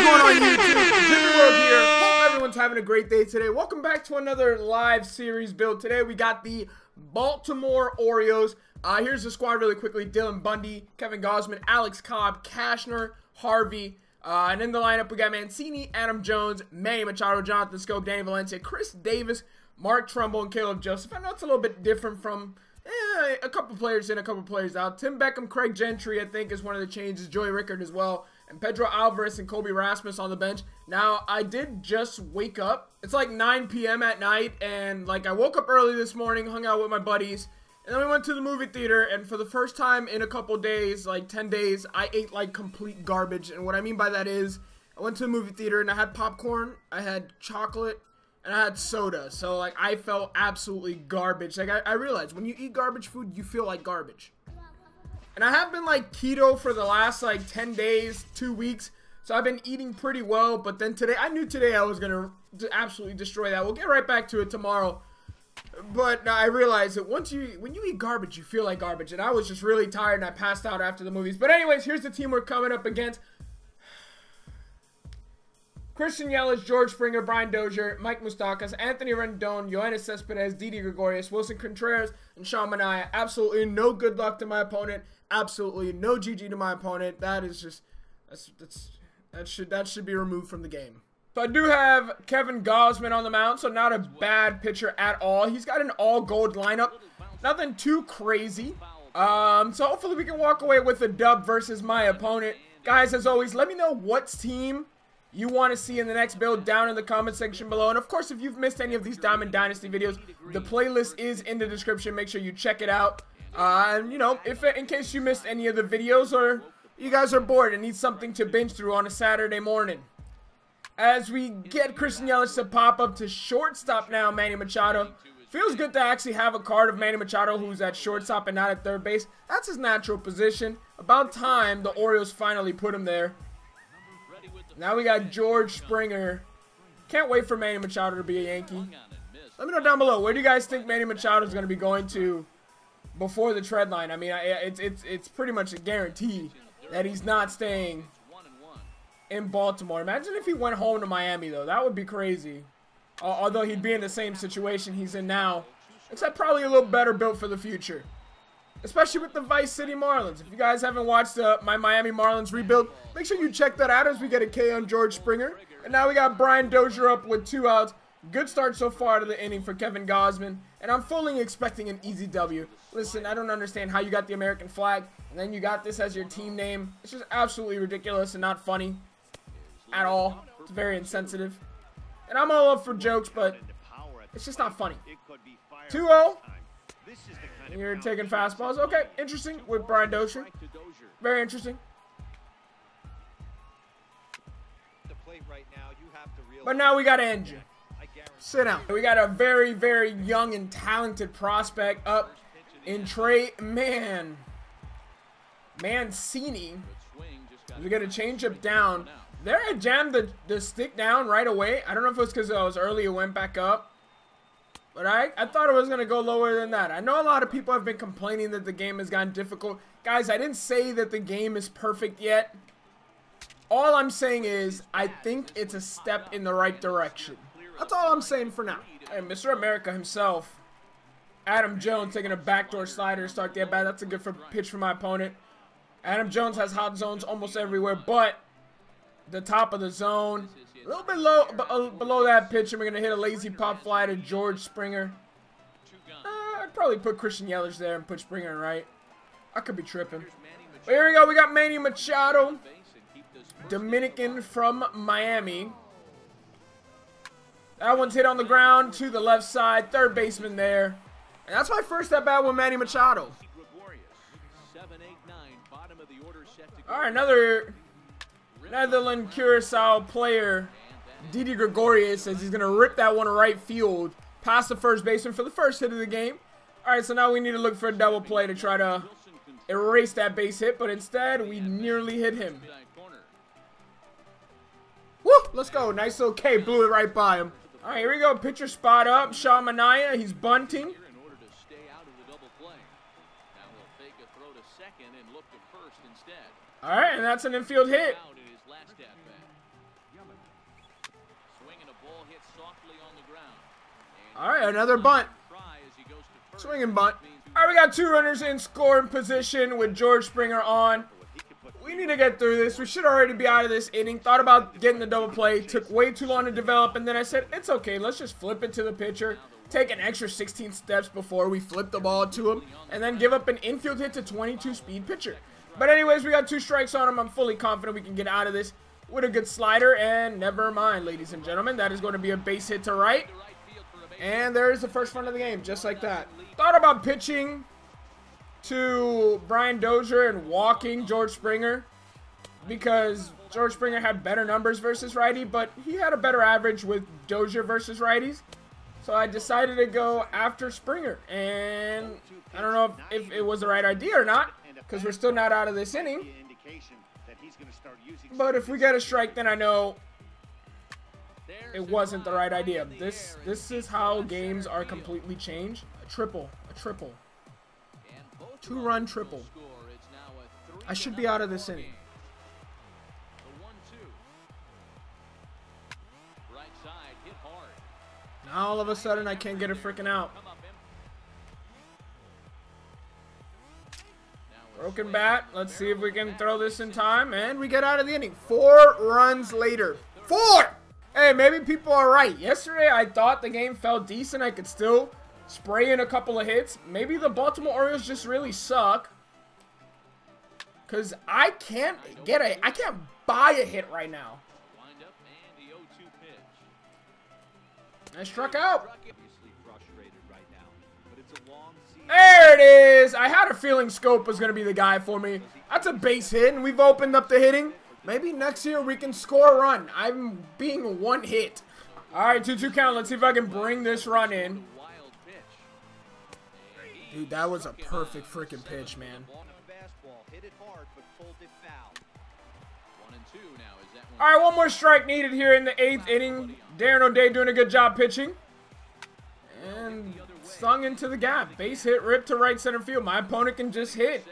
What's going on YouTube? Gyvi World here. Hope everyone's having a great day today. Welcome back to another live series build. Today we got the Baltimore Orioles. Here's the squad really quickly. Dylan Bundy, Kevin Gausman, Alex Cobb, Cashner, Harvey. And in the lineup we got Mancini, Adam Jones, Manny Machado, Jonathan Scope, Danny Valencia, Chris Davis, Mark Trumbull, and Caleb Joseph. I know it's a little bit different from a couple players in, a couple players out. Tim Beckham, Craig Gentry, I think, is one of the changes. Joey Rickard as well. And Pedro Alvarez and Kobe Rasmus on the bench. Now, I did just wake up. It's like 9 p.m. at night, and like I woke up early this morning, hung out with my buddies, and then we went to the movie theater, and for the first time in a couple days, like 10 days, I ate like complete garbage. And what I mean by that is, I went to the movie theater and I had popcorn, I had chocolate, and I had soda. So like I felt absolutely garbage. Like I realized when you eat garbage food, you feel like garbage. And I have been like keto for the last like 10 days, 2 weeks. So I've been eating pretty well. But then today, I knew today I was going to absolutely destroy that. We'll get right back to it tomorrow. But I realized that when you eat garbage, you feel like garbage. And I was just really tired and I passed out after the movies. But anyways, here's the team we're coming up against. Christian Yelich, George Springer, Brian Dozier, Mike Moustakas, Anthony Rendon, Yoenis Cespedes, Didi Gregorius, Wilson Contreras, and Sean Manaea. Absolutely no good luck to my opponent. Absolutely no GG to my opponent. That is just that should be removed from the game. So I do have Kevin Gausman on the mound, so not a bad pitcher at all. He's got an all gold lineup. Nothing too crazy. So hopefully we can walk away with a dub versus my opponent. Guys, as always, let me know what team you want to see in the next build down in the comment section below. And of course, if you've missed any of these Diamond Dynasty videos, the playlist is in the description. Make sure you check it out. And you know, if in case you missed any of the videos or you guys are bored and need something to binge through on a Saturday morning. As we get Christian Yelich to pop up to shortstop now, Manny Machado. Feels good to actually have a card of Manny Machado who's at shortstop and not at third base. That's his natural position. About time the Orioles finally put him there. Now we got George Springer. Can't wait for Manny Machado to be a Yankee. Let me know down below, where do you guys think Manny Machado is going to be going to before the trade line? I mean, it's pretty much a guarantee that he's not staying in Baltimore. Imagine if he went home to Miami, though. That would be crazy. Although he'd be in the same situation he's in now, except probably a little better built for the future. Especially with the Vice City Marlins. If you guys haven't watched my Miami Marlins rebuild, make sure you check that out as we get a K on George Springer. And now we got Brian Dozier up with 2 outs. Good start so far to the inning for Kevin Gausman. And I'm fully expecting an easy W. Listen, I don't understand how you got the American flag and then you got this as your team name. It's just absolutely ridiculous and not funny at all. It's very insensitive. And I'm all up for jokes, but it's just not funny. 2-0. You're taking fastballs. Okay, interesting with Brian Dozier. Very interesting. But now we got to end you. Sit down. We got a very, very young and talented prospect up in Trey Mancini. We got a changeup down. There, I jammed the stick down right away. I don't know if it was because I was early, it went back up. But I thought it was going to go lower than that. I know a lot of people have been complaining that the game has gotten difficult. Guys, I didn't say that the game is perfect yet. All I'm saying is I think it's a step in the right direction. That's all I'm saying for now. Hey, Mr. America himself, Adam Jones, taking a backdoor slider to start the at-bat. That's a good pitch for my opponent. Adam Jones has hot zones almost everywhere, but the top of the zone, a little bit low, below that pitch, and we're going to hit a lazy pop fly to George Springer. I'd probably put Christian Yelich there and put Springer in right. I could be tripping. But here we go. We got Manny Machado, Dominican from Miami. That one's hit on the ground to the left side. Third baseman there. And that's my first at-bat with Manny Machado. All right, another Netherlands Curacao player, Didi Gregorius, says he's going to rip that one to right field past the first baseman for the first hit of the game. All right, so now we need to look for a double play to try to erase that base hit, but instead we nearly hit him. Woo! Let's go. Nice little K. Blew it right by him. All right, here we go. Pitcher spot up. Sean Manaea, he's bunting. All right, and that's an infield hit. All right, another bunt. Swinging bunt. All right, we got 2 runners in scoring position with George Springer on. We need to get through this. We should already be out of this inning. Thought about getting the double play. Took way too long to develop, and then I said, it's okay. Let's just flip it to the pitcher. Take an extra 16 steps before we flip the ball to him, and then give up an infield hit to 22 speed pitcher. But anyways, we got 2 strikes on him. I'm fully confident we can get out of this with a good slider, and never mind, ladies and gentlemen. That is going to be a base hit to right. And there is the first run of the game, just like that. Thought about pitching to Brian Dozier and walking George Springer because George Springer had better numbers versus righty, but he had a better average with Dozier versus righties. So I decided to go after Springer, and I don't know if it was the right idea or not because we're still not out of this inning. But if we get a strike, then I know it wasn't the right idea. This is how games are completely changed. A triple. 2-run triple. I should be out of this inning. Now all of a sudden I can't get a freaking out. Broken bat. Let's see if we can throw this in time. And we get out of the inning. 4 runs later. 4! Hey, maybe people are right. Yesterday I thought the game felt decent. I could still spray in a couple of hits. Maybe the Baltimore Orioles just really suck. Because I can't buy a hit right now. I struck out. There it is. I had a feeling Scope was going to be the guy for me. That's a base hit, and we've opened up the hitting. Maybe next year we can score a run. I'm being 1 hit. All right, 2-2 count. Let's see if I can bring this run in. Dude, that was a perfect freaking pitch, man. All right, 1 more strike needed here in the 8th inning. Darren O'Day doing a good job pitching. And stung into the gap. Base hit, ripped to right center field. My opponent can just hit.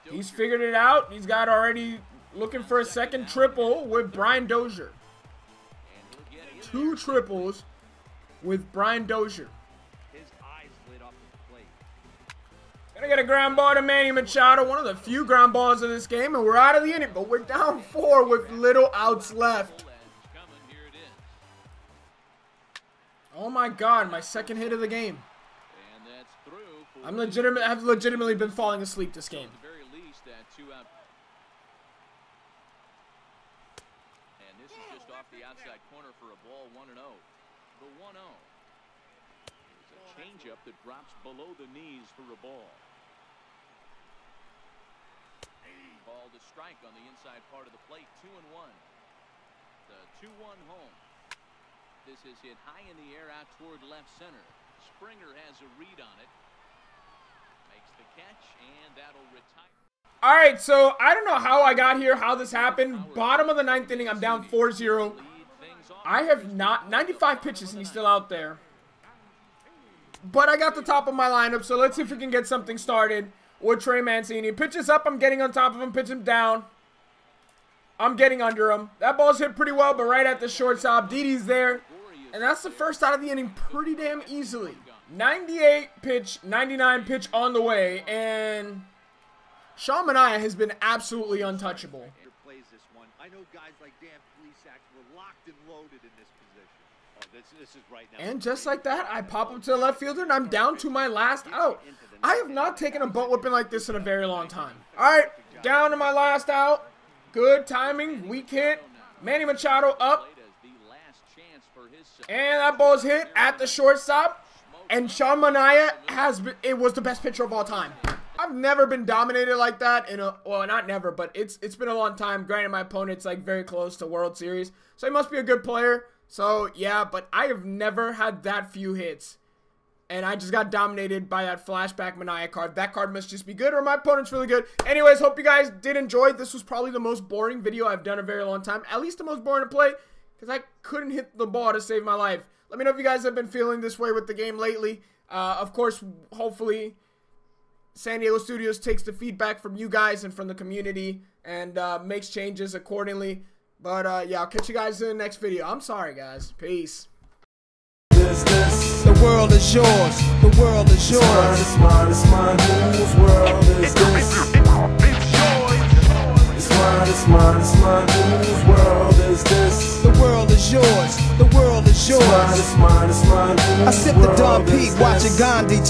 He's figured it out. He's got already looking for a second triple with Brian Dozier. 2 triples with Brian Dozier. Gonna get a ground ball to Manny Machado. One of the few ground balls of this game, and we're out of the inning, but we're down 4 with little outs left. Oh my God, my second hit of the game. I've legitimately been falling asleep this game. And this is just off the outside corner for a ball, 1-0. The 1-0. It's a changeup that drops below the knees for a ball. Ball to strike on the inside part of the plate, 2-1. The 2-1 home. This is hit high in the air out toward left center. Springer has a read on it. Makes the catch, and that'll retire. All right, so I don't know how I got here, how this happened. Bottom of the 9th inning, I'm down 4-0. I have not 95 pitches, and he's still out there. But I got the top of my lineup, so let's see if we can get something started with Trey Mancini. Pitches up, I'm getting on top of him. Pitch him down, I'm getting under him. That ball's hit pretty well, but right at the shortstop. Didi's there, and that's the first out of the inning pretty damn easily. 98 pitch, 99 pitch on the way, and Sean Manaea has been absolutely untouchable. I know guys like Dan Plesac were locked and loaded in this position. This is right now. And just like that, I pop up to the left fielder, and I'm down to my last out. I have not taken a butt whipping like this in a very long time. All right, down to my last out. Good timing, weak hit. Manny Machado up. And that ball's hit at the shortstop. And Sean Manaea was the best pitcher of all time. I've never been dominated like that well, not never, but it's been a long time. Granted, my opponent's like very close to World Series, so he must be a good player. So yeah, but I have never had that few hits, and I just got dominated by that flashback Manaea card. That card must just be good, or my opponent's really good. Anyways, hope you guys did enjoy. This was probably the most boring video I've done in a very long time. At least the most boring to play, because I couldn't hit the ball to save my life. Let me know if you guys have been feeling this way with the game lately. Of course, hopefully San Diego Studios takes the feedback from you guys and from the community and makes changes accordingly. But yeah, I'll catch you guys in the next video. I'm sorry, guys. Peace. is this? The world is yours. The world is yours. It's mine, it's mine, whose world is this? It's mine, it's mine, it's mine, whose world is this? The world is yours. The world is yours. It's mine, it's mine, it's mine, I sip the Dom Peak, watching Gandhi.